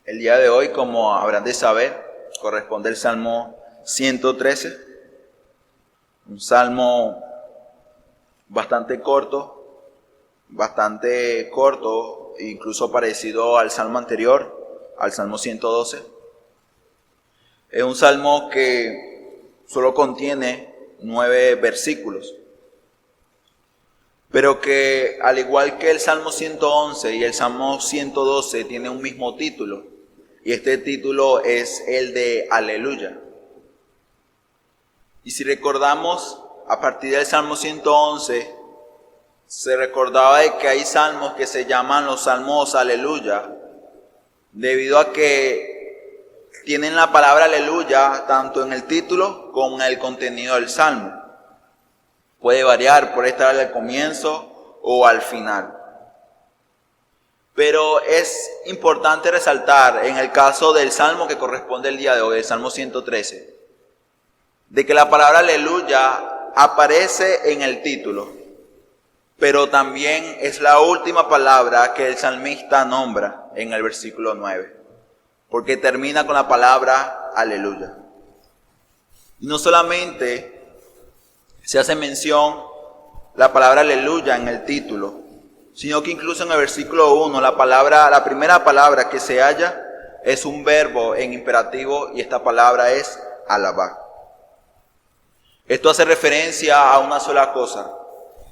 El día de hoy, como habrán de saber, corresponde el Salmo 113, un salmo bastante corto, incluso parecido al salmo anterior, al Salmo 112. Es un salmo que solo contiene 9 versículos, pero que al igual que el Salmo 111 y el Salmo 112 tiene un mismo título, y este título es el de Aleluya. Y si recordamos, a partir del Salmo 111, se recordaba de que hay salmos que se llaman los salmos Aleluya, debido a que tienen la palabra aleluya tanto en el título como en el contenido del salmo. Puede variar, puede estar al comienzo o al final. Pero es importante resaltar en el caso del salmo que corresponde el día de hoy, el Salmo 113, de que la palabra aleluya aparece en el título, pero también es la última palabra que el salmista nombra en el versículo 9, porque termina con la palabra aleluya. Y no solamente se hace mención la palabra aleluya en el título, sino que incluso en el versículo 1, la primera palabra que se halla es un verbo en imperativo, y esta palabra es alabar. Esto hace referencia a una sola cosa,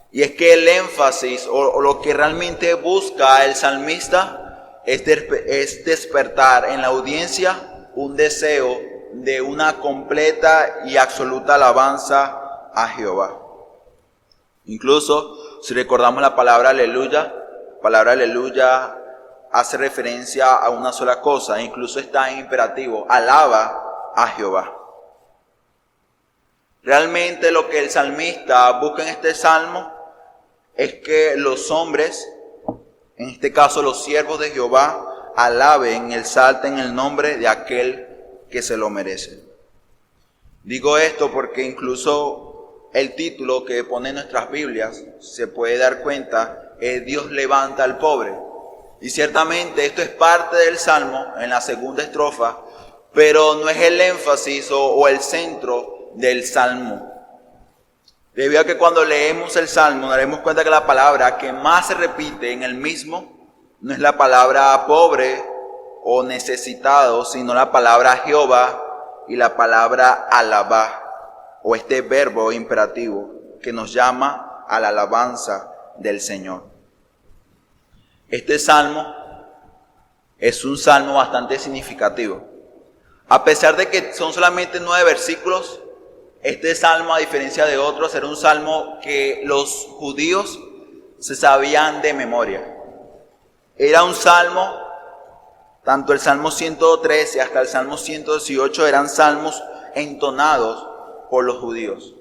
y es que el énfasis o lo que realmente busca el salmista es despertar en la audiencia un deseo de una completa y absoluta alabanza a Jehová. Incluso si recordamos la palabra aleluya hace referencia a una sola cosa, incluso está en imperativo: alaba a Jehová. Realmente lo que el salmista busca en este salmo es que los hombres, en este caso los siervos de Jehová, alaben y exalten el nombre de aquel que se lo merece. Digo esto porque incluso el título que pone en nuestras Biblias se puede dar cuenta, es Dios levanta al pobre. Y ciertamente esto es parte del salmo en la segunda estrofa, pero no es el énfasis o el centro del salmo. Debido a que cuando leemos el salmo nos daremos cuenta que la palabra que más se repite en el mismo no es la palabra pobre o necesitado, sino la palabra Jehová y la palabra alabá, o este verbo imperativo que nos llama a la alabanza del Señor. Este salmo es un salmo bastante significativo. A pesar de que son solamente 9 versículos, este salmo, a diferencia de otros, era un salmo que los judíos se sabían de memoria. Era un salmo, tanto el Salmo 113 hasta el Salmo 118 eran salmos entonados por los judíos.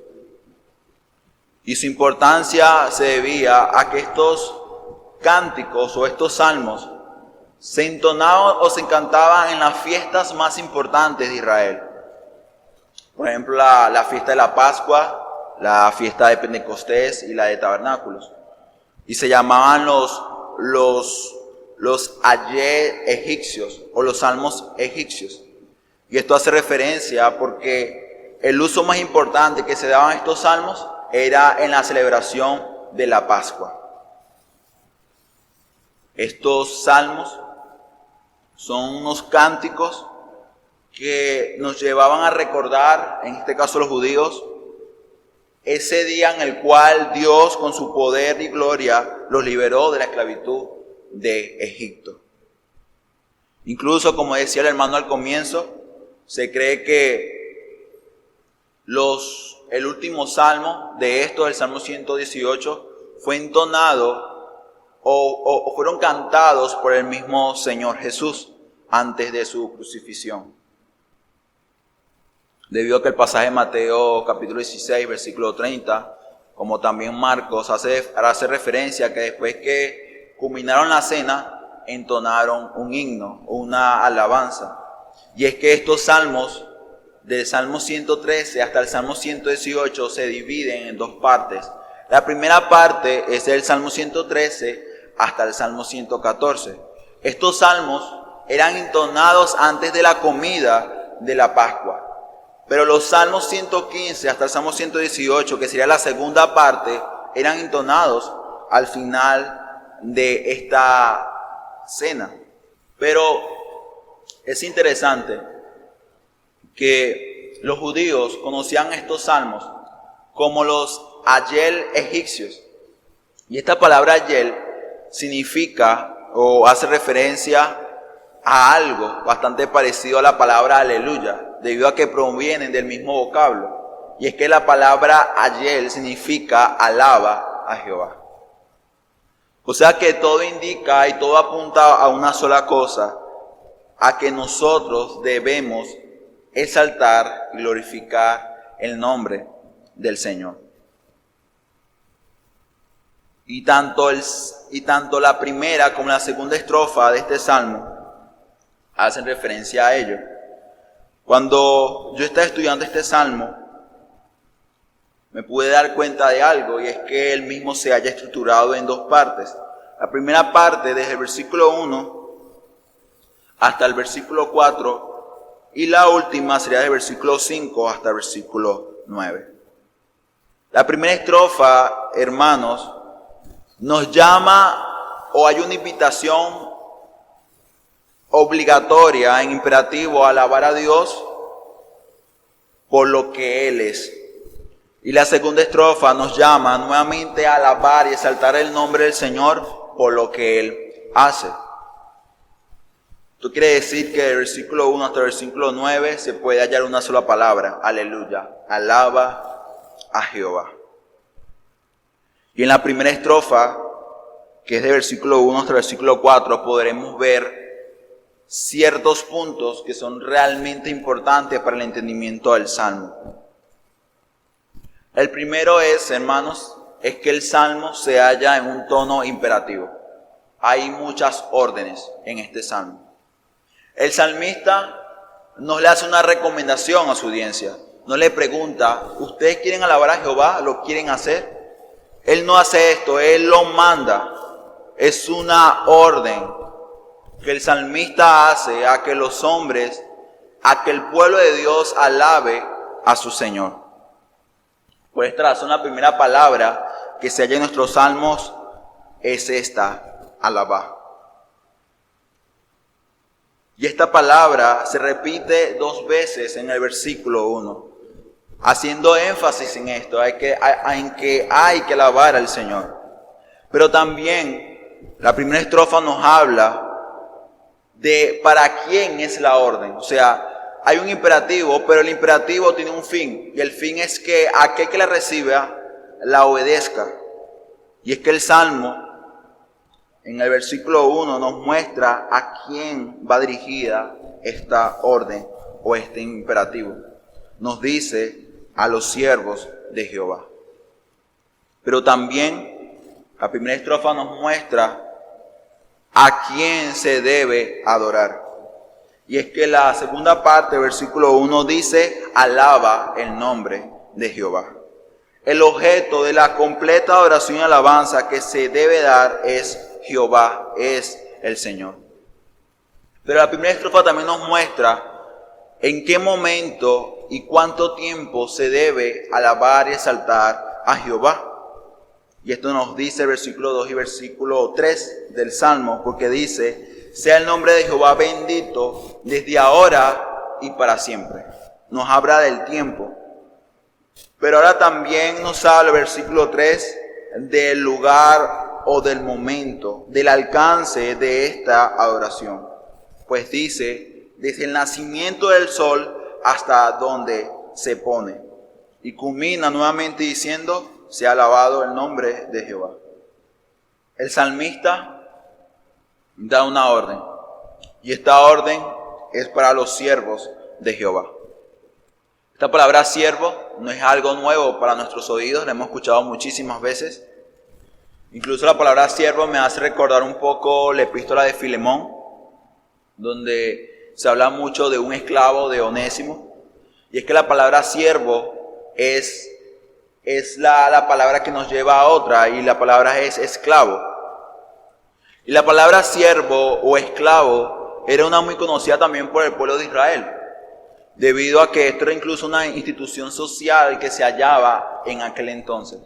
Y su importancia se debía a que estos cánticos o estos salmos se entonaban o se cantaban en las fiestas más importantes de Israel. Por ejemplo, la fiesta de la Pascua, la fiesta de Pentecostés y la de Tabernáculos. Y se llamaban los ayé egipcios o los salmos egipcios. Y esto hace referencia porque el uso más importante que se daban estos salmos era en la celebración de la Pascua. Estos salmos son unos cánticos que nos llevaban a recordar, en este caso los judíos, ese día en el cual Dios con su poder y gloria los liberó de la esclavitud de Egipto. Incluso, como decía el hermano al comienzo, se cree que el último salmo de esto, el Salmo 118, fue entonado o fueron cantados por el mismo Señor Jesús antes de su crucifixión. Debido a que el pasaje de Mateo capítulo 16, versículo 30, como también Marcos, hace referencia a que después que culminaron la cena, entonaron un himno, una alabanza. Y es que estos salmos, del Salmo 113 hasta el Salmo 118, se dividen en 2 partes. La primera parte es del Salmo 113 hasta el Salmo 114. Estos salmos eran entonados antes de la comida de la Pascua. Pero los Salmos 115 hasta el Salmo 118, que sería la segunda parte, eran entonados al final de esta cena. Pero es interesante que los judíos conocían estos salmos como los ayel egipcios. Y esta palabra ayel significa o hace referencia a algo bastante parecido a la palabra aleluya, debido a que provienen del mismo vocablo. Y es que la palabra ayel significa alaba a Jehová. O sea que todo indica y todo apunta a una sola cosa, a que nosotros debemos exaltar y glorificar el nombre del Señor. Y tanto la primera como la segunda estrofa de este salmo hacen referencia a ello. Cuando yo estaba estudiando este salmo, me pude dar cuenta de algo, y es que él mismo se haya estructurado en dos partes. La primera parte, desde el versículo 1 hasta el versículo 4, y la última sería del versículo 5 hasta el versículo 9. La primera estrofa, hermanos, nos llama, o hay una invitación obligatoria en imperativo a alabar a Dios por lo que Él es. Y la segunda estrofa nos llama nuevamente a alabar y exaltar el nombre del Señor por lo que Él hace. Esto quiere decir que del versículo 1 hasta el versículo 9 se puede hallar una sola palabra: aleluya, alaba a Jehová. Y en la primera estrofa, que es de versículo 1 hasta el versículo 4, podremos ver ciertos puntos que son realmente importantes para el entendimiento del Salmo. El primero es, hermanos, es que el Salmo se halla en un tono imperativo. Hay muchas órdenes en este Salmo. El salmista no le hace una recomendación a su audiencia. No le pregunta, ¿ustedes quieren alabar a Jehová? ¿Lo quieren hacer? Él no hace esto, Él lo manda. Es una orden que el salmista hace a que los hombres, a que el pueblo de Dios alabe a su Señor. Por esta razón, la primera palabra que se halla en nuestros salmos es esta: alabar. Y esta palabra se repite 2 veces en el versículo 1, haciendo énfasis en esto, en que hay que alabar al Señor. Pero también la primera estrofa nos habla de para quién es la orden. O sea, hay un imperativo, pero el imperativo tiene un fin. Y el fin es que aquel que la reciba la obedezca. Y es que el Salmo, en el versículo 1, nos muestra a quién va dirigida esta orden o este imperativo. Nos dice a los siervos de Jehová. Pero también la primera estrofa nos muestra a quién se debe adorar. Y es que la segunda parte, versículo 1, dice: alaba el nombre de Jehová. El objeto de la completa adoración y alabanza que se debe dar es Jehová, es el Señor. Pero la primera estrofa también nos muestra en qué momento y cuánto tiempo se debe alabar y exaltar a Jehová. Y esto nos dice el versículo 2 y versículo 3 del Salmo, porque dice: sea el nombre de Jehová bendito desde ahora y para siempre. Nos habla del tiempo. Pero ahora también nos habla el versículo 3 del lugar o del momento, del alcance de esta adoración. Pues dice: desde el nacimiento del sol hasta donde se pone. Y culmina nuevamente diciendo: sea alabado el nombre de Jehová. El salmista da una orden, y esta orden es para los siervos de Jehová. Esta palabra siervo no es algo nuevo para nuestros oídos, la hemos escuchado muchísimas veces. Incluso la palabra siervo me hace recordar un poco la epístola de Filemón, donde se habla mucho de un esclavo de Onésimo. Y es que la palabra siervo es la palabra que nos lleva a otra, y la palabra es esclavo. Y la palabra siervo o esclavo era una muy conocida también por el pueblo de Israel, debido a que esto era incluso una institución social que se hallaba en aquel entonces.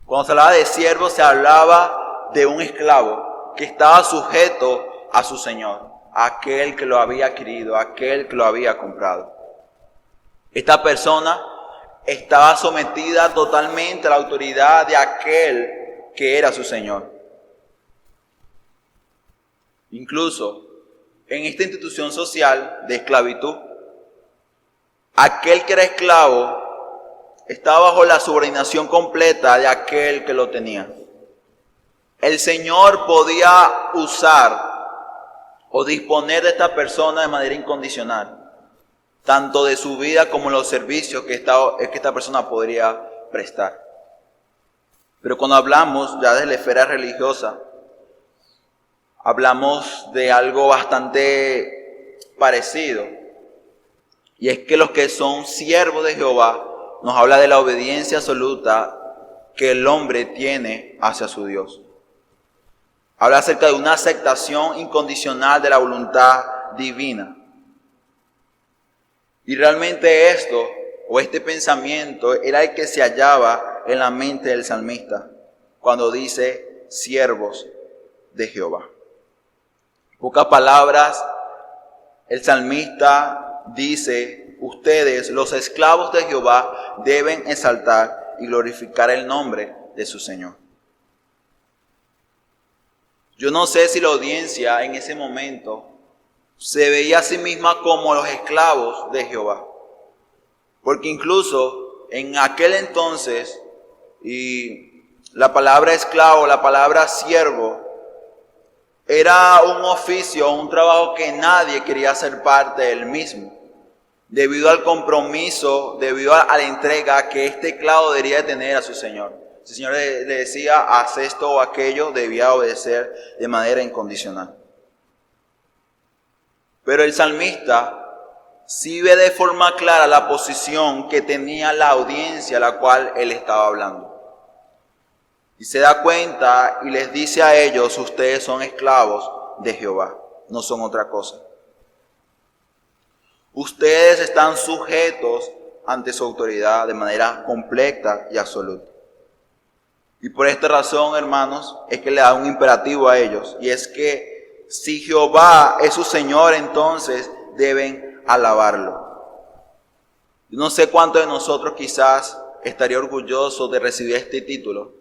Cuando se hablaba de siervo, se hablaba de un esclavo que estaba sujeto a su señor, a aquel que lo había adquirido, a aquel que lo había comprado. Esta persona estaba sometida totalmente a la autoridad de aquel que era su señor. Incluso en esta institución social de esclavitud, aquel que era esclavo estaba bajo la subordinación completa de aquel que lo tenía. El Señor podía usar o disponer de esta persona de manera incondicional, tanto de su vida como los servicios que esta persona podría prestar. Pero cuando hablamos ya de la esfera religiosa, hablamos de algo bastante parecido, y es que los que son siervos de Jehová nos habla de la obediencia absoluta que el hombre tiene hacia su Dios. Habla acerca de una aceptación incondicional de la voluntad divina. Y realmente esto, o este pensamiento, era el que se hallaba en la mente del salmista cuando dice siervos de Jehová. En pocas palabras, el salmista dice: ustedes, los esclavos de Jehová, deben exaltar y glorificar el nombre de su Señor. Yo no sé si la audiencia en ese momento se veía a sí misma como los esclavos de Jehová. Porque incluso en aquel entonces, y la palabra esclavo, la palabra siervo, era un oficio, un trabajo que nadie quería ser parte del mismo. Debido al compromiso, debido a la entrega que este esclavo debería tener a su Señor. Si el Señor le decía, haz esto o aquello, debía obedecer de manera incondicional. Pero el salmista sí ve de forma clara la posición que tenía la audiencia a la cual él estaba hablando. Y se da cuenta y les dice a ellos: ustedes son esclavos de Jehová, no son otra cosa. Ustedes están sujetos ante su autoridad de manera completa y absoluta. Y por esta razón, hermanos, es que le da un imperativo a ellos. Y es que si Jehová es su Señor, entonces deben alabarlo. Yo no sé cuántos de nosotros quizás estaría orgulloso de recibir este título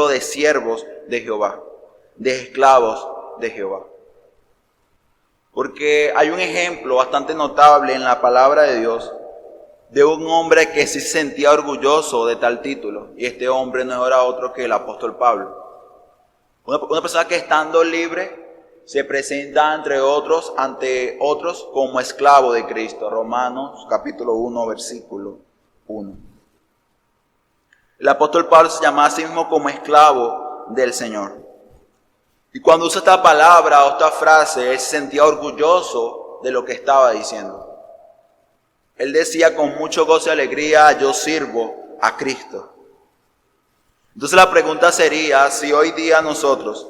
de siervos de Jehová, de esclavos de Jehová. Porque hay un ejemplo bastante notable en la palabra de Dios de un hombre que sí se sentía orgulloso de tal título. Y este hombre no era otro que el apóstol Pablo. Una persona que estando libre se presenta ante otros como esclavo de Cristo. Romanos capítulo 1, versículo 1. El apóstol Pablo se llama a sí mismo como esclavo del Señor. Y cuando usa esta palabra o esta frase, él se sentía orgulloso de lo que estaba diciendo. Él decía con mucho gozo y alegría: yo sirvo a Cristo. Entonces la pregunta sería si hoy día nosotros,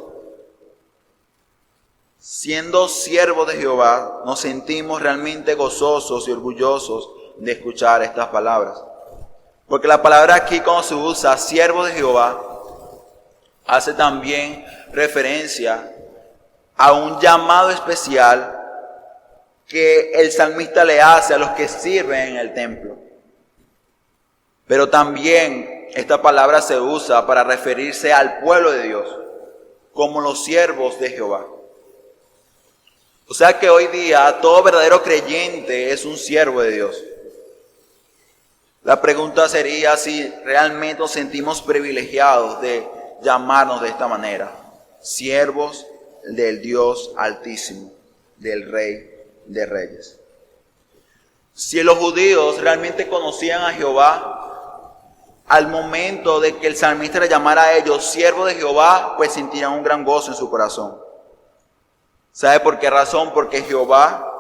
siendo siervos de Jehová, nos sentimos realmente gozosos y orgullosos de escuchar estas palabras. Porque la palabra aquí, cuando se usa siervo de Jehová, hace también referencia a un llamado especial que el salmista le hace a los que sirven en el templo. Pero también esta palabra se usa para referirse al pueblo de Dios como los siervos de Jehová. O sea que hoy día todo verdadero creyente es un siervo de Dios. La pregunta sería si realmente nos sentimos privilegiados de llamarnos de esta manera: siervos del Dios Altísimo, del Rey de Reyes. Si los judíos realmente conocían a Jehová, al momento de que el salmista le llamara a ellos siervos de Jehová, pues sentirían un gran gozo en su corazón. ¿Sabe por qué razón? Porque Jehová,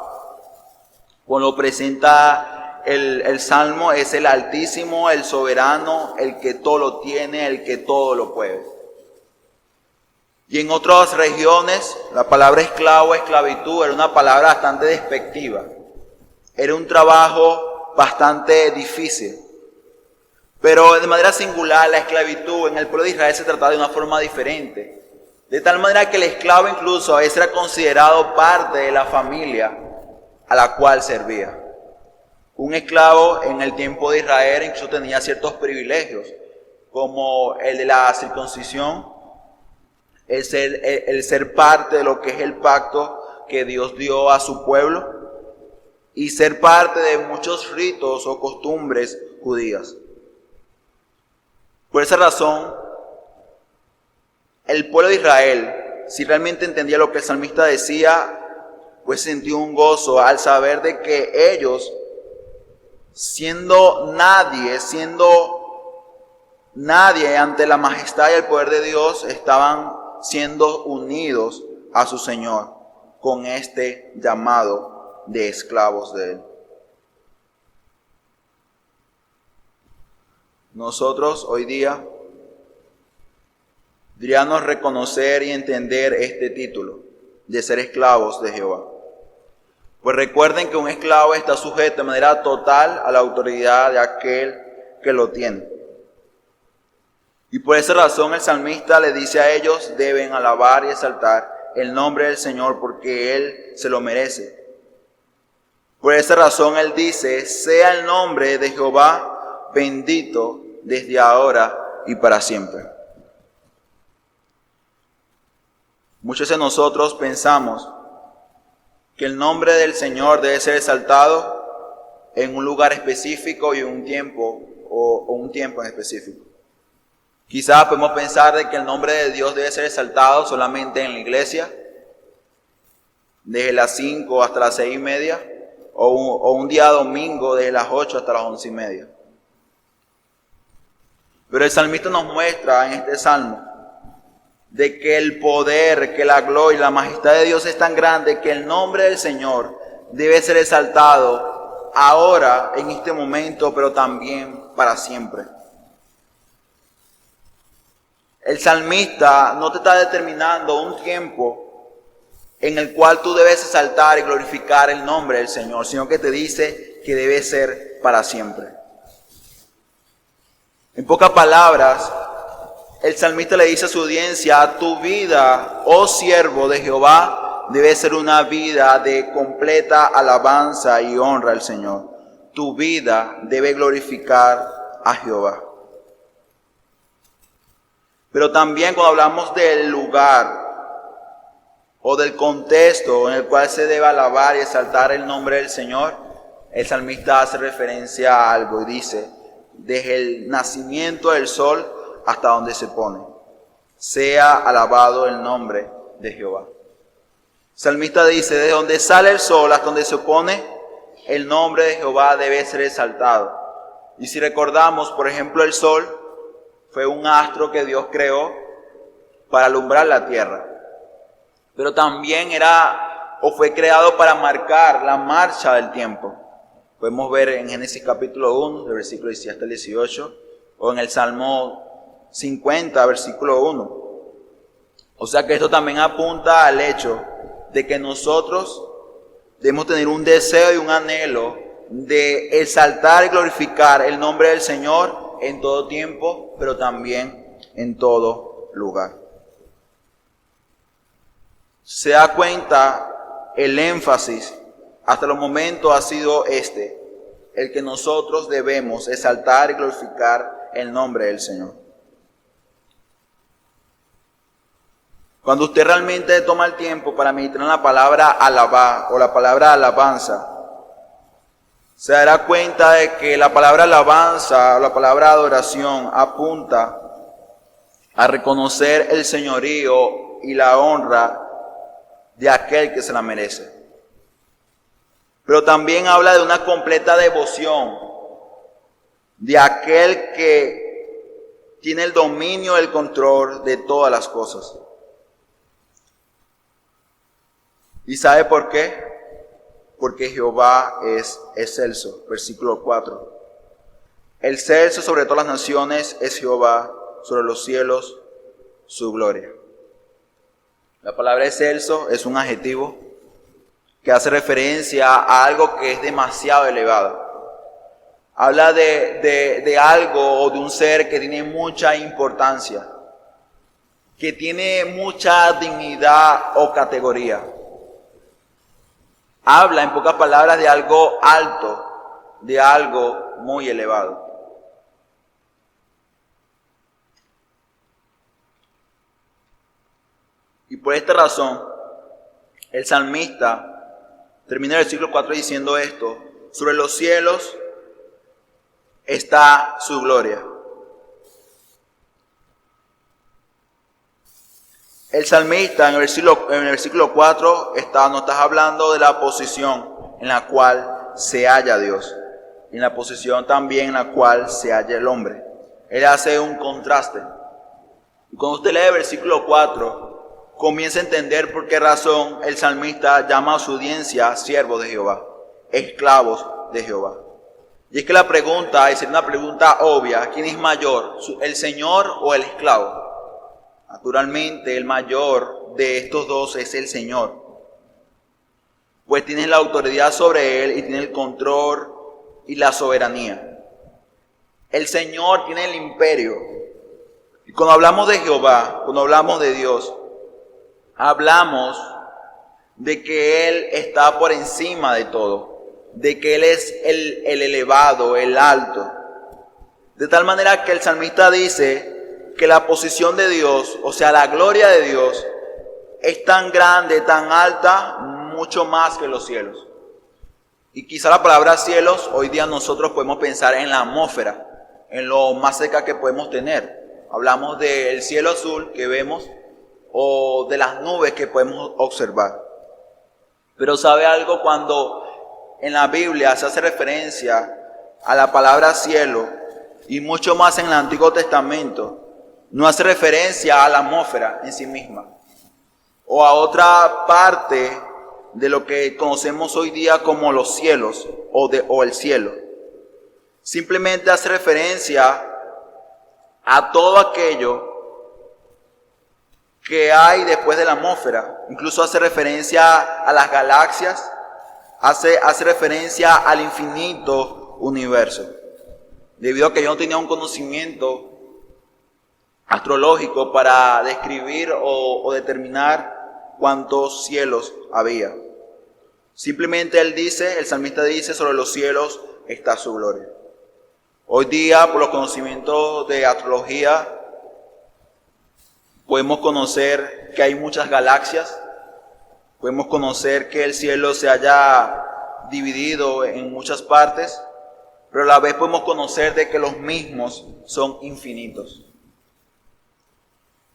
cuando presenta el Salmo, es el Altísimo, el Soberano, el que todo lo tiene, el que todo lo puede. Y en otras regiones, la palabra esclavo, esclavitud, era una palabra bastante despectiva. Era un trabajo bastante difícil. Pero de manera singular, la esclavitud en el pueblo de Israel se trataba de una forma diferente. De tal manera que el esclavo incluso a veces era considerado parte de la familia a la cual servía. Un esclavo en el tiempo de Israel incluso tenía ciertos privilegios, como el de la circuncisión, el ser parte de lo que es el pacto que Dios dio a su pueblo y ser parte de muchos ritos o costumbres judías. Por esa razón, el pueblo de Israel, si realmente entendía lo que el salmista decía, pues sintió un gozo al saber de que ellos, siendo nadie ante la majestad y el poder de Dios, estaban siendo unidos a su Señor con este llamado de esclavos de Él. Nosotros hoy día deberíamos reconocer y entender este título de ser esclavos de Jehová. Pues recuerden que un esclavo está sujeto de manera total a la autoridad de aquel que lo tiene. Y por esa razón el salmista le dice a ellos, deben alabar y exaltar el nombre del Señor porque Él se lo merece. Por esa razón Él dice, sea el nombre de Jehová bendito desde ahora y para siempre. Muchos de nosotros pensamos que el nombre del Señor debe ser exaltado en un lugar específico y un tiempo o un tiempo en específico. Quizás podemos pensar de que el nombre de Dios debe ser exaltado solamente en la iglesia, desde las 5 hasta las 6:30, o un día domingo desde las 8 hasta las 11:30. Pero el salmista nos muestra en este salmo de que el poder, que la gloria y la majestad de Dios es tan grande que el nombre del Señor debe ser exaltado ahora, en este momento, pero también para siempre. El salmista no te está determinando un tiempo en el cual tú debes exaltar y glorificar el nombre del Señor, sino que te dice que debe ser para siempre. En pocas palabras, el salmista le dice a su audiencia, tu vida, oh siervo de Jehová, debe ser una vida de completa alabanza y honra al Señor. Tu vida debe glorificar a Jehová. Pero también cuando hablamos del lugar o del contexto en el cual se debe alabar y exaltar el nombre del Señor, el salmista hace referencia a algo y dice, desde el nacimiento del sol hasta donde se pone, sea alabado el nombre de Jehová. El salmista dice, desde donde sale el sol hasta donde se pone, el nombre de Jehová debe ser exaltado. Y si recordamos, por ejemplo, el sol fue un astro que Dios creó para alumbrar la tierra. Pero también fue creado para marcar la marcha del tiempo. Podemos ver en Génesis capítulo 1, del versículo 17 hasta el 18, o en el Salmo 50, versículo 1. O sea que esto también apunta al hecho de que nosotros debemos tener un deseo y un anhelo de exaltar y glorificar el nombre del Señor en todo tiempo, pero también en todo lugar. Se da cuenta, el énfasis hasta los momentos ha sido el que nosotros debemos exaltar y glorificar el nombre del Señor. Cuando usted realmente toma el tiempo para meditar en la palabra alabar o la palabra alabanza, se dará cuenta de que la palabra alabanza o la palabra adoración apunta a reconocer el señorío y la honra de aquel que se la merece. Pero también habla de una completa devoción de aquel que tiene el dominio, el control de todas las cosas. ¿Y sabe por qué? Porque Jehová es excelso. Versículo 4. Excelso sobre todas las naciones es Jehová, sobre los cielos su gloria. La palabra excelso es un adjetivo que hace referencia a algo que es demasiado elevado. Habla de algo o de un ser que tiene mucha importancia, que tiene mucha dignidad o categoría. Habla, en pocas palabras, de algo alto, de algo muy elevado. Y por esta razón, el salmista termina el versículo 4 diciendo esto: sobre los cielos está su gloria. El salmista en el versículo 4 nos está hablando de la posición en la cual se halla Dios, y en la posición también en la cual se halla el hombre. Él hace un contraste. Y cuando usted lee el versículo 4, comienza a entender por qué razón el salmista llama a su audiencia siervos de Jehová, esclavos de Jehová. Y es que la pregunta, y sería una pregunta obvia, ¿quién es mayor, el Señor o el esclavo? Naturalmente, el mayor de estos dos es el Señor, pues tiene la autoridad sobre él y tiene el control y la soberanía. El Señor tiene el imperio. Y cuando hablamos de Jehová, cuando hablamos de Dios, hablamos de que Él está por encima de todo, de que Él es el elevado, el alto. De tal manera que el salmista dice que la posición de Dios, o sea, la gloria de Dios, es tan grande, tan alta, mucho más que los cielos. Y quizá la palabra cielos, hoy día nosotros podemos pensar en la atmósfera, en lo más cerca que podemos tener. Hablamos del cielo azul que vemos o de las nubes que podemos observar. Pero ¿sabe algo? Cuando en la Biblia se hace referencia a la palabra cielo, y mucho más en el Antiguo Testamento, no hace referencia a la atmósfera en sí misma, o a otra parte de lo que conocemos hoy día como los cielos, o el cielo. Simplemente hace referencia a todo aquello que hay después de la atmósfera. Incluso hace referencia a las galaxias, hace referencia al infinito universo. Debido a que yo no tenía un conocimiento astrológico para describir o determinar cuántos cielos había. Simplemente el salmista dice, sobre los cielos está su gloria. Hoy día, por los conocimientos de astrología, podemos conocer que hay muchas galaxias, podemos conocer que el cielo se haya dividido en muchas partes, pero a la vez podemos conocer de que los mismos son infinitos.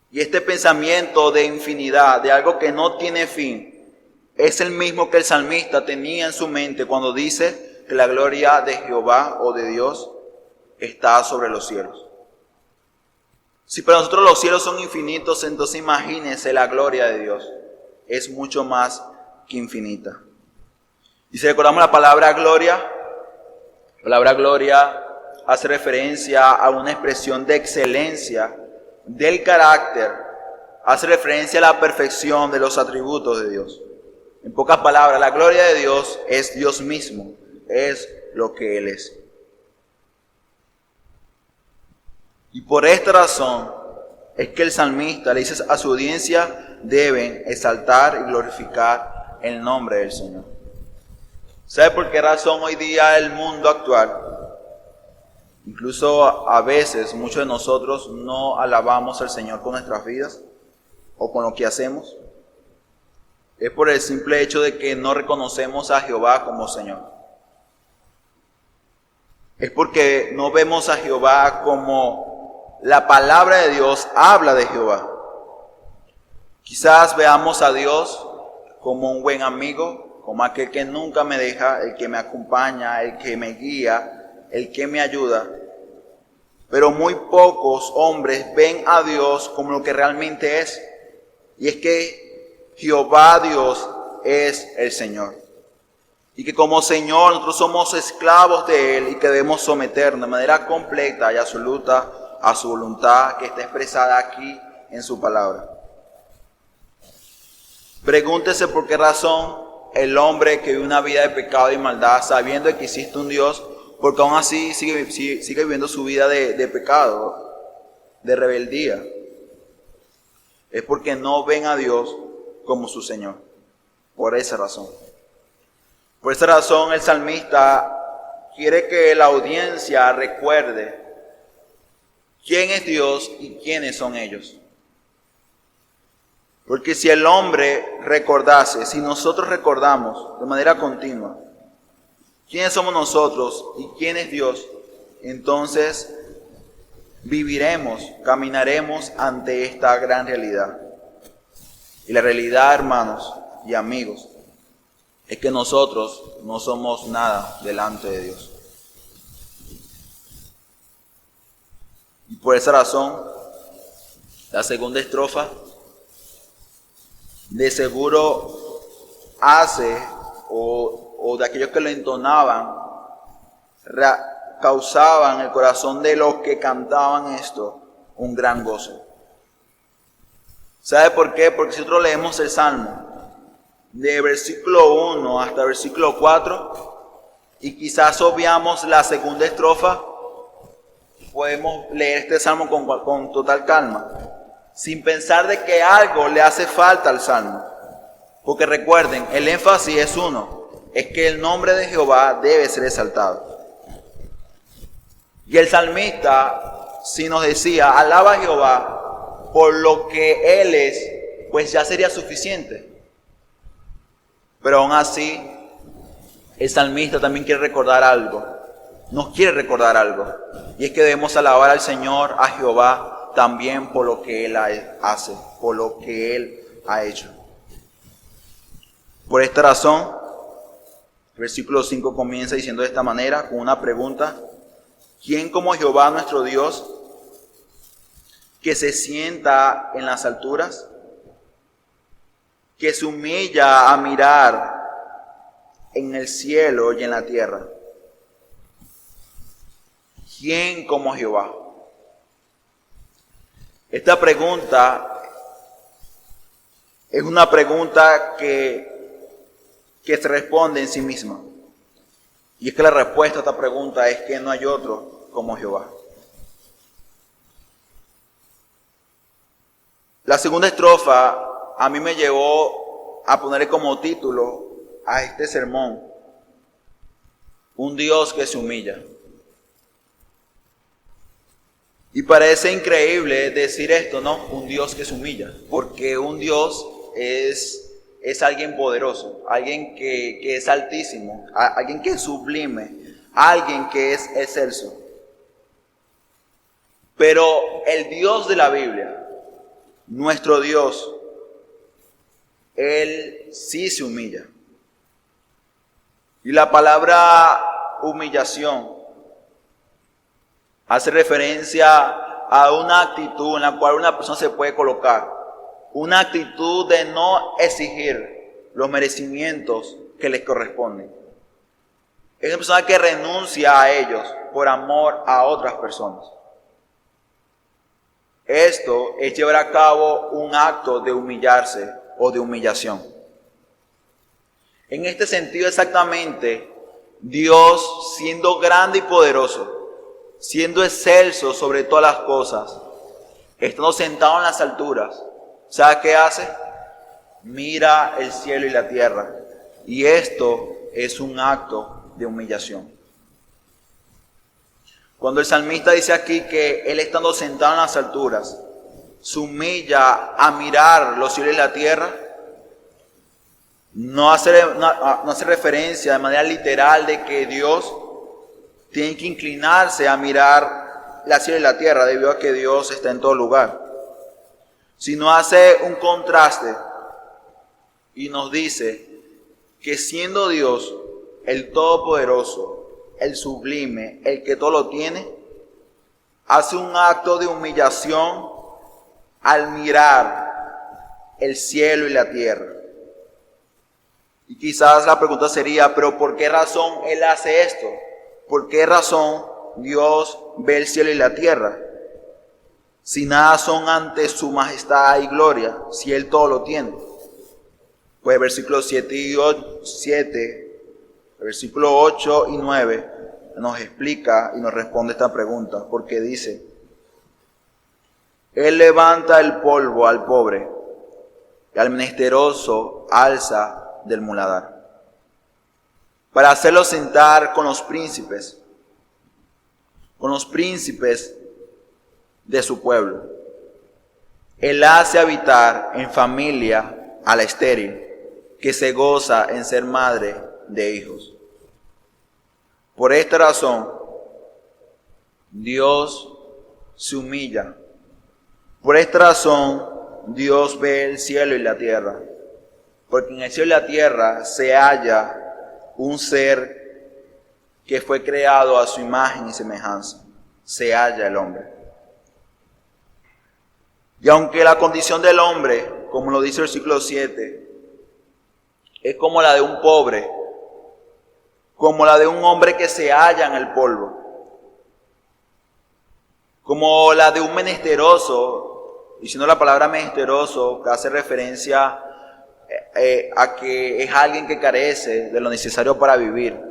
Y este pensamiento de infinidad, de algo que no tiene fin, es el mismo que el salmista tenía en su mente cuando dice que la gloria de Jehová o de Dios está sobre los cielos. Si para nosotros los cielos son infinitos, entonces imagínense la gloria de Dios. Es mucho más que infinita. Y si recordamos la palabra gloria hace referencia a una expresión de excelencia del carácter, hace referencia a la perfección de los atributos de Dios. En pocas palabras, la gloria de Dios es Dios mismo, es lo que Él es. Y por esta razón es que el salmista le dice a su audiencia, deben exaltar y glorificar el nombre del Señor. ¿Sabe por qué razón hoy día el mundo actual, incluso a veces muchos de nosotros no alabamos al Señor con nuestras vidas o con lo que hacemos? Es por el simple hecho de que no reconocemos a Jehová como Señor. Es porque no vemos a Jehová como la palabra de Dios habla de Jehová. Quizás veamos a Dios como un buen amigo, como aquel que nunca me deja, el que me acompaña, el que me guía, el que me ayuda. Pero muy pocos hombres ven a Dios como lo que realmente es. Y es que Jehová Dios es el Señor. Y que como Señor nosotros somos esclavos de Él y que debemos someternos de manera completa y absoluta a su voluntad que está expresada aquí en su palabra. Pregúntese por qué razón el hombre que vive una vida de pecado y maldad, sabiendo que existe un Dios, porque aún así sigue viviendo su vida de pecado, de rebeldía. Es porque no ven a Dios como su Señor. Por esa razón. Por esa razón el salmista quiere que la audiencia recuerde quién es Dios y quiénes son ellos. Porque si el hombre recordase, si nosotros recordamos de manera continua quiénes somos nosotros y quién es Dios, entonces viviremos, caminaremos ante esta gran realidad. Y la realidad, hermanos y amigos, es que nosotros no somos nada delante de Dios. Y por esa razón, la segunda estrofa de seguro hace, o de aquellos que lo entonaban, causaban en el corazón de los que cantaban esto un gran gozo. ¿Sabe por qué? Porque si nosotros leemos el Salmo de versículo 1 hasta versículo 4 y quizás obviamos la segunda estrofa, podemos leer este Salmo con total calma, sin pensar de que algo le hace falta al Salmo. Porque recuerden, el énfasis es uno, es que el nombre de Jehová debe ser exaltado. Y el salmista, si nos decía, alaba a Jehová por lo que Él es, pues ya sería suficiente. Pero aún así, el salmista también quiere recordar algo. Nos quiere recordar algo. Y es que debemos alabar al Señor, a Jehová, también por lo que Él hace, por lo que Él ha hecho. Por esta razón, el versículo 5 comienza diciendo de esta manera, con una pregunta: ¿quién como Jehová nuestro Dios, que se sienta en las alturas, que se humilla a mirar en el cielo y en la tierra? ¿Quién como Jehová? Esta pregunta es una pregunta que se responde en sí misma. Y es que la respuesta a esta pregunta es que no hay otro como Jehová. La segunda estrofa a mí me llevó a ponerle como título a este sermón: un Dios que se humilla. Y parece increíble decir esto, ¿no? Un Dios que se humilla. Porque un Dios es alguien poderoso, alguien que es altísimo, alguien que es sublime, alguien que es excelso. Pero el Dios de la Biblia, nuestro Dios, Él sí se humilla. Y la palabra humillación hace referencia a una actitud en la cual una persona se puede colocar. Una actitud de no exigir los merecimientos que les corresponden. Es una persona que renuncia a ellos por amor a otras personas. Esto es llevar a cabo un acto de humillarse o de humillación. En este sentido exactamente, Dios, siendo grande y poderoso, siendo excelso sobre todas las cosas, estando sentado en las alturas, ¿sabe qué hace? Mira el cielo y la tierra. Y esto es un acto de humillación. Cuando el salmista dice aquí que él, estando sentado en las alturas, se humilla a mirar los cielos y la tierra, no hace referencia de manera literal de que Dios tiene que inclinarse a mirar la cielo y la tierra debido a que Dios está en todo lugar, sino hace un contraste y nos dice que siendo Dios el Todopoderoso, el Sublime, el que todo lo tiene, hace un acto de humillación al mirar el cielo y la tierra. Y quizás la pregunta sería, ¿pero por qué razón Él hace esto? ¿Por qué razón Dios ve el cielo y la tierra? Si nada son ante su majestad y gloria, si Él todo lo tiene. Pues el versículo 8 y 9 nos explica y nos responde esta pregunta, porque dice: Él levanta el polvo al pobre y al menesteroso alza del muladar, para hacerlo sentar con los príncipes de su pueblo. Él hace habitar en familia a la estéril, que se goza en ser madre de hijos. Por esta razón, Dios se humilla. Por esta razón, Dios ve el cielo y la tierra. Porque en el cielo y la tierra se halla un ser que fue creado a su imagen y semejanza. Se halla el hombre. Y aunque la condición del hombre, como lo dice el versículo 7, es como la de un pobre, como la de un hombre que se halla en el polvo, como la de un menesteroso, diciendo la palabra menesteroso, que hace referencia a que es alguien que carece de lo necesario para vivir,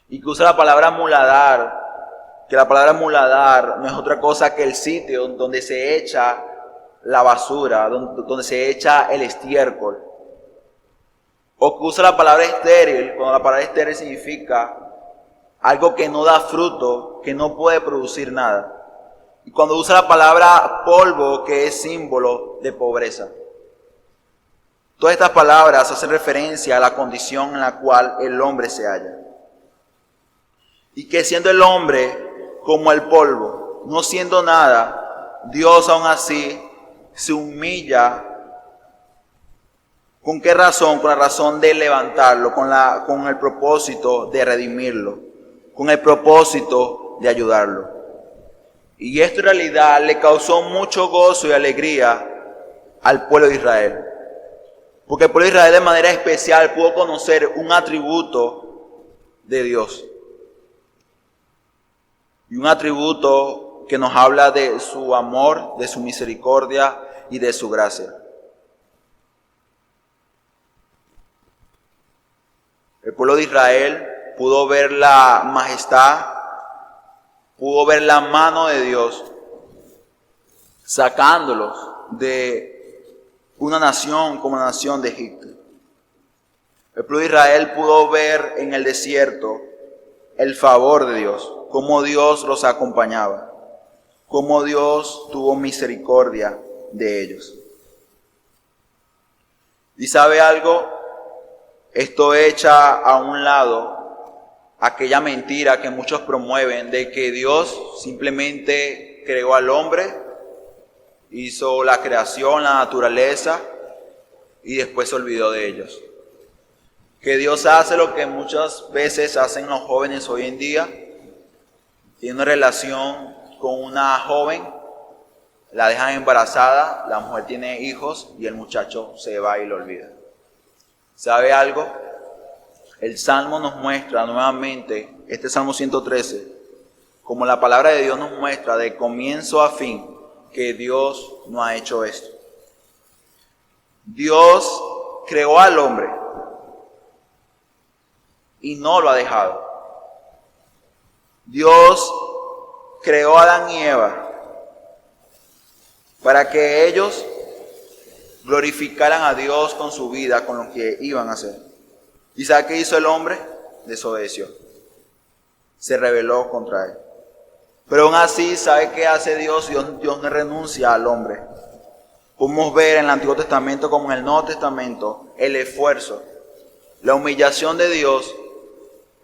y que usa la palabra muladar, que la palabra muladar no es otra cosa que el sitio donde se echa la basura, donde se echa el estiércol. O que usa la palabra estéril, cuando la palabra estéril significa algo que no da fruto, que no puede producir nada. Y cuando usa la palabra polvo, que es símbolo de pobreza. Todas estas palabras hacen referencia a la condición en la cual el hombre se halla. Y que siendo el hombre como el polvo, no siendo nada, Dios aún así se humilla. ¿Con qué razón? Con la razón de levantarlo, con el propósito de redimirlo, con el propósito de ayudarlo. Y esto en realidad le causó mucho gozo y alegría al pueblo de Israel. Porque el pueblo de Israel de manera especial pudo conocer un atributo de Dios. Y un atributo que nos habla de su amor, de su misericordia y de su gracia. El pueblo de Israel pudo ver la majestad, pudo ver la mano de Dios sacándolos de una nación como la nación de Egipto. El pueblo de Israel pudo ver en el desierto el favor de Dios, cómo Dios los acompañaba, cómo Dios tuvo misericordia de ellos. ¿Y sabe algo? Esto echa a un lado aquella mentira que muchos promueven de que Dios simplemente creó al hombre, hizo la creación, la naturaleza y después se olvidó de ellos. Que Dios hace lo que muchas veces hacen los jóvenes hoy en día. Tiene una relación con una joven, la dejan embarazada, la mujer tiene hijos y el muchacho se va y lo olvida. ¿Sabe algo? El Salmo nos muestra nuevamente, este Salmo 113, como la palabra de Dios nos muestra de comienzo a fin que Dios no ha hecho esto. Dios creó al hombre y no lo ha dejado. Dios creó a Adán y Eva para que ellos glorificaran a Dios con su vida, con lo que iban a hacer. ¿Y sabe qué hizo el hombre? Desobedeció. Se rebeló contra él. Pero aún así, ¿sabe qué hace Dios? Dios no renuncia al hombre. Podemos ver en el Antiguo Testamento como en el Nuevo Testamento el esfuerzo, la humillación de Dios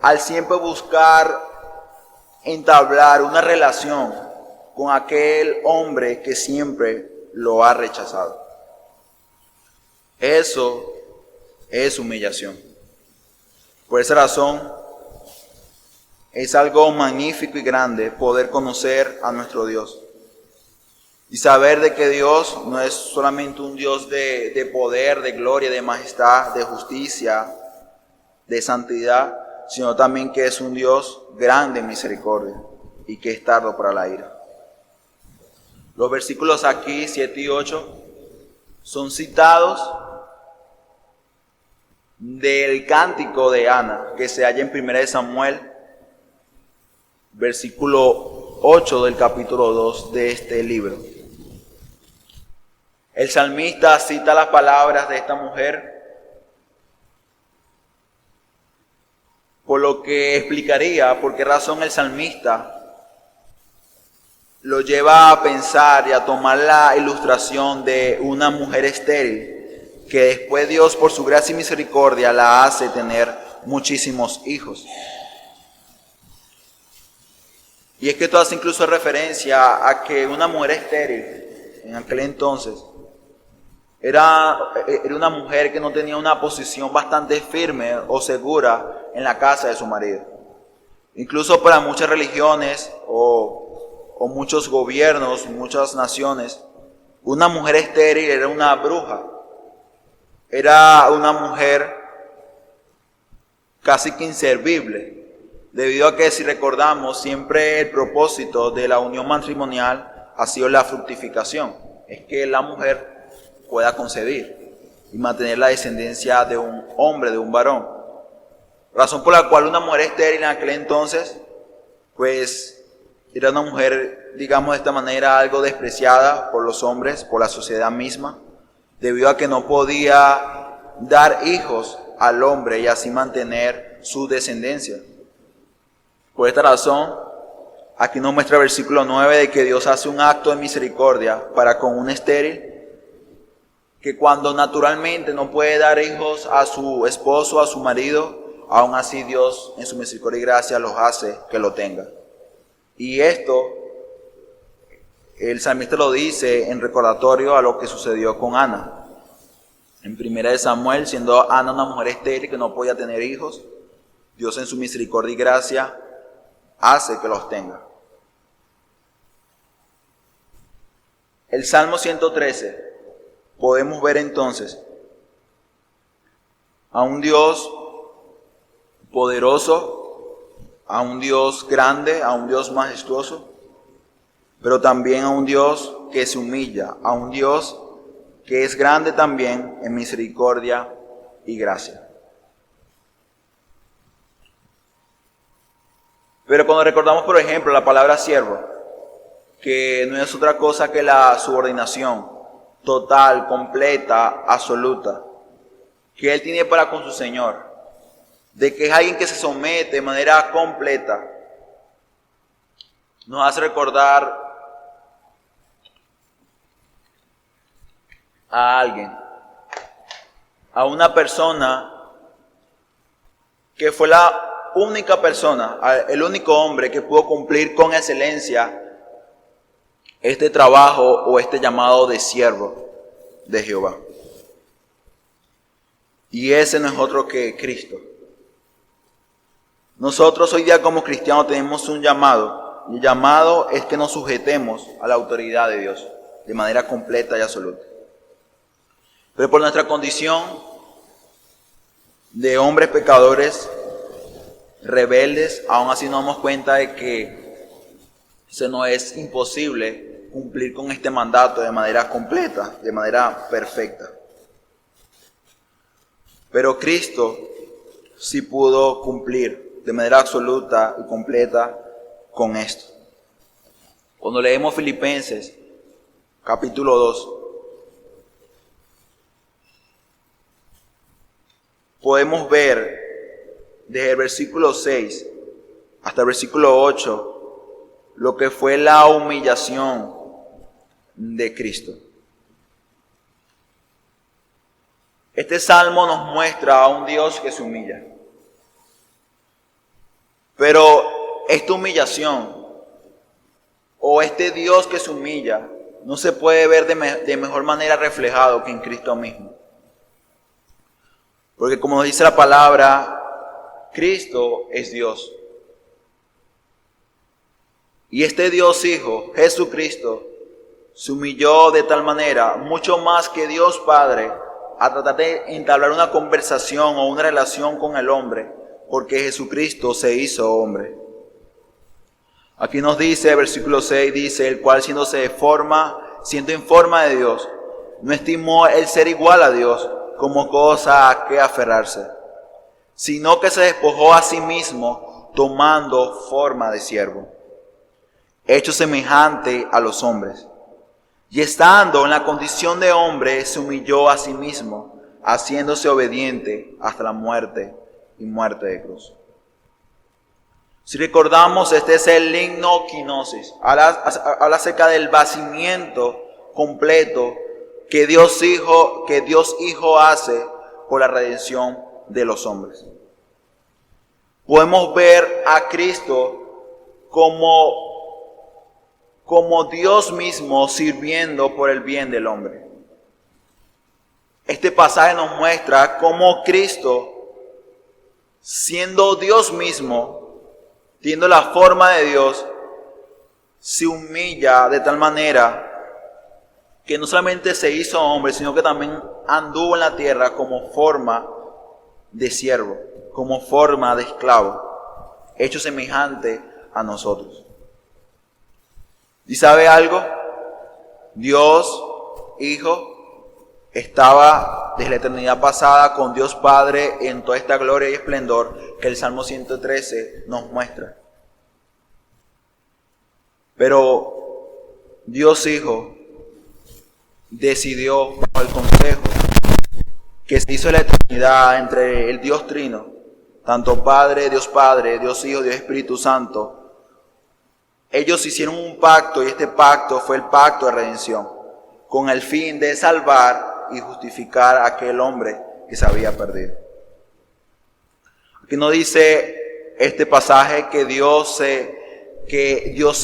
al siempre buscar entablar una relación con aquel hombre que siempre lo ha rechazado. Eso es humillación. Por esa razón, es algo magnífico y grande poder conocer a nuestro Dios. Y saber de que Dios no es solamente un Dios de poder, de gloria, de majestad, de justicia, de santidad, sino también que es un Dios grande en misericordia y que es tardo para la ira. Los versículos aquí, 7 y 8, son citados del cántico de Ana, que se halla en 1 Samuel, versículo 8 del capítulo 2 de este libro. El salmista cita las palabras de esta mujer, por lo que explicaría por qué razón el salmista lo lleva a pensar y a tomar la ilustración de una mujer estéril, que después Dios por su gracia y misericordia la hace tener muchísimos hijos. Y es que esto hace incluso referencia a que una mujer estéril en aquel entonces era una mujer que no tenía una posición bastante firme o segura en la casa de su marido. Incluso para muchas religiones o muchos gobiernos, muchas naciones, una mujer estéril era una bruja. Era una mujer casi que inservible, debido a que, si recordamos, siempre el propósito de la unión matrimonial ha sido la fructificación. Es que la mujer pueda concebir y mantener la descendencia de un hombre, de un varón. Razón por la cual una mujer estéril en aquel entonces, pues, era una mujer, digamos de esta manera, algo despreciada por los hombres, por la sociedad misma, debido a que no podía dar hijos al hombre y así mantener su descendencia. Por esta razón, aquí nos muestra el versículo 9 de que Dios hace un acto de misericordia para con un estéril, que cuando naturalmente no puede dar hijos a su esposo, a su marido, aún así Dios en su misericordia y gracia los hace que lo tenga. Y esto, el salmista lo dice en recordatorio a lo que sucedió con Ana. En 1 Samuel, siendo Ana una mujer estéril que no podía tener hijos, Dios en su misericordia y gracia hace que los tenga. El Salmo 113, podemos ver entonces a un Dios poderoso, a un Dios grande, a un Dios majestuoso, pero también a un Dios que se humilla, a un Dios que es grande también en misericordia y gracia. Pero cuando recordamos, por ejemplo, la palabra siervo, que no es otra cosa que la subordinación total, completa, absoluta, que Él tiene para con su Señor, de que es alguien que se somete de manera completa, nos hace recordar a alguien, a una persona que fue la única persona, el único hombre que pudo cumplir con excelencia este trabajo o este llamado de siervo de Jehová. Y ese no es otro que Cristo. Nosotros hoy día como cristianos tenemos un llamado, y el llamado es que nos sujetemos a la autoridad de Dios de manera completa y absoluta. Pero por nuestra condición de hombres pecadores, rebeldes, aún así nos damos cuenta de que se nos es imposible cumplir con este mandato de manera completa, de manera perfecta. Pero Cristo sí pudo cumplir de manera absoluta y completa con esto. Cuando leemos Filipenses, capítulo 2, podemos ver desde el versículo 6 hasta el versículo 8 lo que fue la humillación de Cristo. Este salmo nos muestra a un Dios que se humilla. Pero esta humillación o este Dios que se humilla no se puede ver de mejor manera reflejado que en Cristo mismo. Porque como nos dice la palabra, Cristo es Dios. Y este Dios Hijo, Jesucristo, se humilló de tal manera, mucho más que Dios Padre, a tratar de entablar una conversación o una relación con el hombre, porque Jesucristo se hizo hombre. Aquí nos dice, versículo 6, dice, el cual siendo en forma de Dios, no estimó el ser igual a Dios como cosa a que aferrarse, sino que se despojó a sí mismo, tomando forma de siervo, hecho semejante a los hombres. Y estando en la condición de hombre, se humilló a sí mismo, haciéndose obediente hasta la muerte y muerte de cruz. Si recordamos, este es el himno kenosis. Habla acerca del vacimiento completo que Dios Hijo hace por la redención de los hombres. Podemos ver a Cristo como Dios mismo sirviendo por el bien del hombre. Este pasaje nos muestra cómo Cristo, siendo Dios mismo, teniendo la forma de Dios, se humilla de tal manera que no solamente se hizo hombre, sino que también anduvo en la tierra como forma de siervo, como forma de esclavo, hecho semejante a nosotros. ¿Y sabe algo? Dios, Hijo, estaba desde la eternidad pasada con Dios Padre en toda esta gloria y esplendor que el Salmo 113 nos muestra. Pero Dios Hijo decidió, bajo el consejo que se hizo en la eternidad entre el Dios Trino, tanto Padre, Dios Hijo, Dios Espíritu Santo. Ellos hicieron un pacto y este pacto fue el pacto de redención, con el fin de salvar y justificar a aquel hombre que se había perdido. Aquí nos dice este pasaje que Dios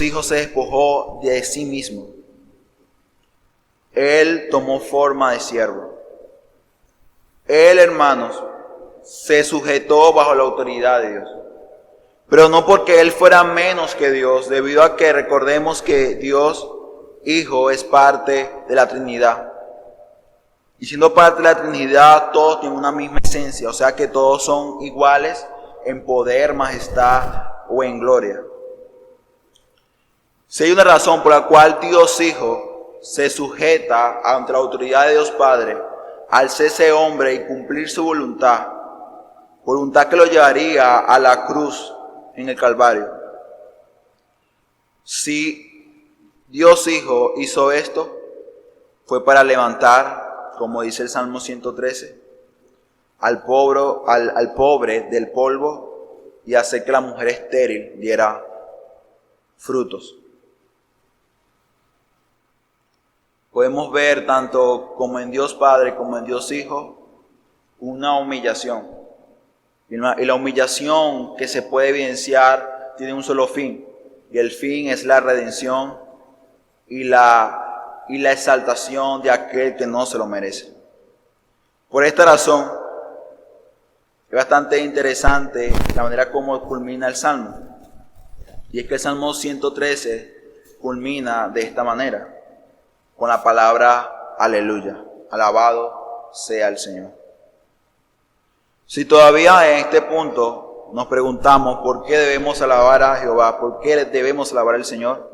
Hijo se despojó de sí mismo. Él tomó forma de siervo. Él, hermanos, se sujetó bajo la autoridad de Dios. Pero no porque Él fuera menos que Dios, debido a que recordemos que Dios Hijo es parte de la Trinidad. Y siendo parte de la Trinidad, todos tienen una misma esencia, o sea que todos son iguales en poder, majestad o en gloria. Si hay una razón por la cual Dios Hijo se sujeta ante la autoridad de Dios Padre, al ser ese hombre y cumplir su voluntad que lo llevaría a la cruz en el Calvario. Si Dios Hijo hizo esto, fue para levantar, como dice el Salmo 113, al pobre del polvo y hacer que la mujer estéril diera frutos. Podemos ver tanto como en Dios Padre como en Dios Hijo una humillación. Y la humillación que se puede evidenciar tiene un solo fin. Y el fin es la redención y la exaltación de aquel que no se lo merece. Por esta razón, es bastante interesante la manera como culmina el Salmo. Y es que el Salmo 113 culmina de esta manera, con la palabra aleluya, alabado sea el Señor. Si todavía en este punto nos preguntamos por qué debemos alabar a Jehová, por qué debemos alabar al Señor,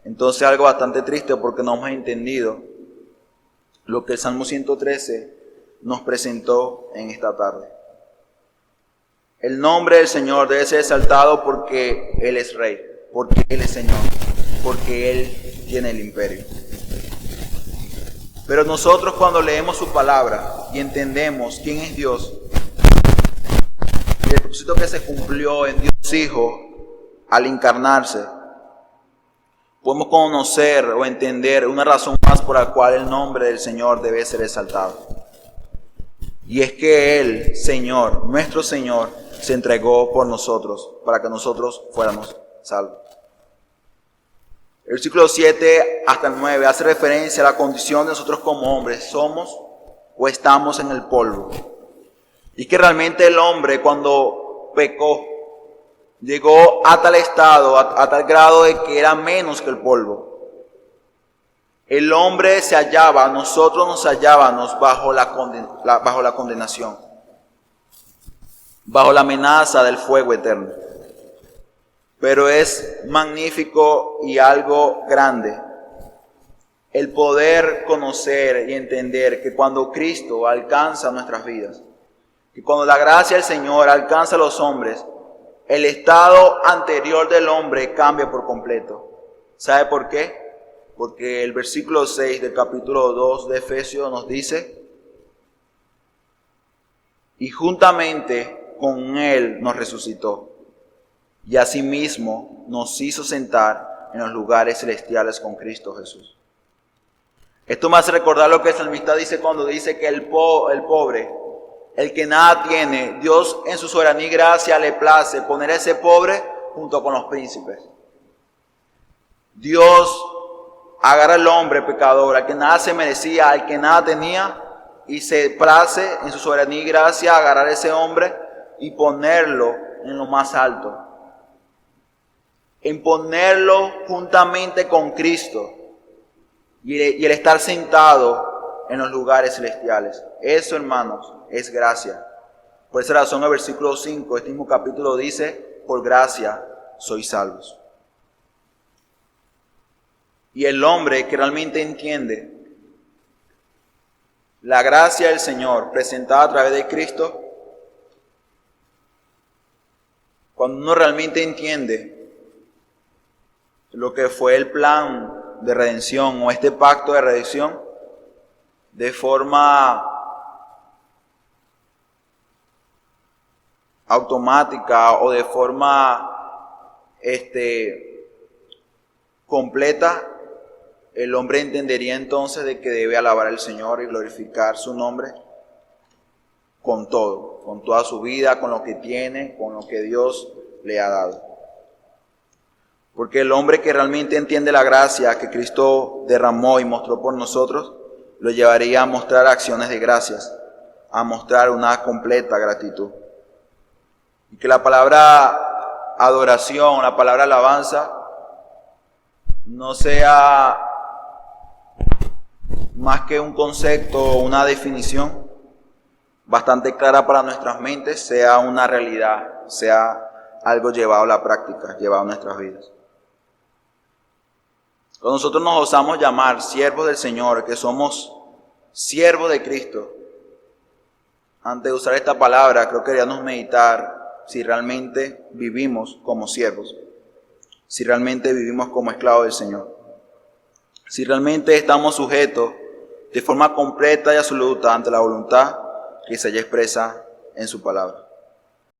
entonces algo bastante triste porque no hemos entendido lo que el Salmo 113 nos presentó en esta tarde. El nombre del Señor debe ser exaltado porque Él es Rey, porque Él es Señor, porque Él tiene el imperio. Pero nosotros cuando leemos su palabra y entendemos quién es Dios, y el propósito que se cumplió en Dios Hijo al encarnarse, podemos conocer o entender una razón más por la cual el nombre del Señor debe ser exaltado. Y es que Él, Señor, nuestro Señor, se entregó por nosotros para que nosotros fuéramos salvos. El versículo 7 hasta el 9 hace referencia a la condición de nosotros como hombres. Somos o estamos en el polvo. Y que realmente el hombre cuando pecó llegó a tal estado, a tal grado de que era menos que el polvo. El hombre se hallaba, nosotros nos hallábamos bajo la condenación, bajo la amenaza del fuego eterno. Pero es magnífico y algo grande el poder conocer y entender que cuando Cristo alcanza nuestras vidas, que cuando la gracia del Señor alcanza a los hombres, el estado anterior del hombre cambia por completo. ¿Sabe por qué? Porque el versículo 6 del capítulo 2 de Efesios nos dice: y juntamente con Él nos resucitó, y asimismo nos hizo sentar en los lugares celestiales con Cristo Jesús. Esto me hace recordar lo que el salmista dice cuando dice que el pobre, el que nada tiene, Dios en su soberanía y gracia le place poner a ese pobre junto con los príncipes. Dios agarra al hombre pecador, al que nada se merecía, al que nada tenía, y se place en su soberanía y gracia agarrar a ese hombre y ponerlo en lo más alto. En ponerlo juntamente con Cristo y el estar sentado en los lugares celestiales. Eso, hermanos, es gracia. Por esa razón el versículo 5 de este mismo capítulo dice: por gracia sois salvos. Y el hombre que realmente entiende la gracia del Señor presentada a través de Cristo, cuando uno realmente entiende lo que fue el plan de redención o este pacto de redención, de forma automática o de forma completa, el hombre entendería entonces de que debe alabar al Señor y glorificar su nombre con todo, con toda su vida, con lo que tiene, con lo que Dios le ha dado. Porque el hombre que realmente entiende la gracia que Cristo derramó y mostró por nosotros, lo llevaría a mostrar acciones de gracias, a mostrar una completa gratitud. Y que la palabra adoración, la palabra alabanza, no sea más que un concepto o una definición bastante clara para nuestras mentes, sea una realidad, sea algo llevado a la práctica, llevado a nuestras vidas. Cuando nosotros nos osamos llamar siervos del Señor, que somos siervos de Cristo, antes de usar esta palabra, creo que deberíamos meditar si realmente vivimos como siervos, si realmente vivimos como esclavos del Señor, si realmente estamos sujetos de forma completa y absoluta ante la voluntad que se haya expresa en su palabra.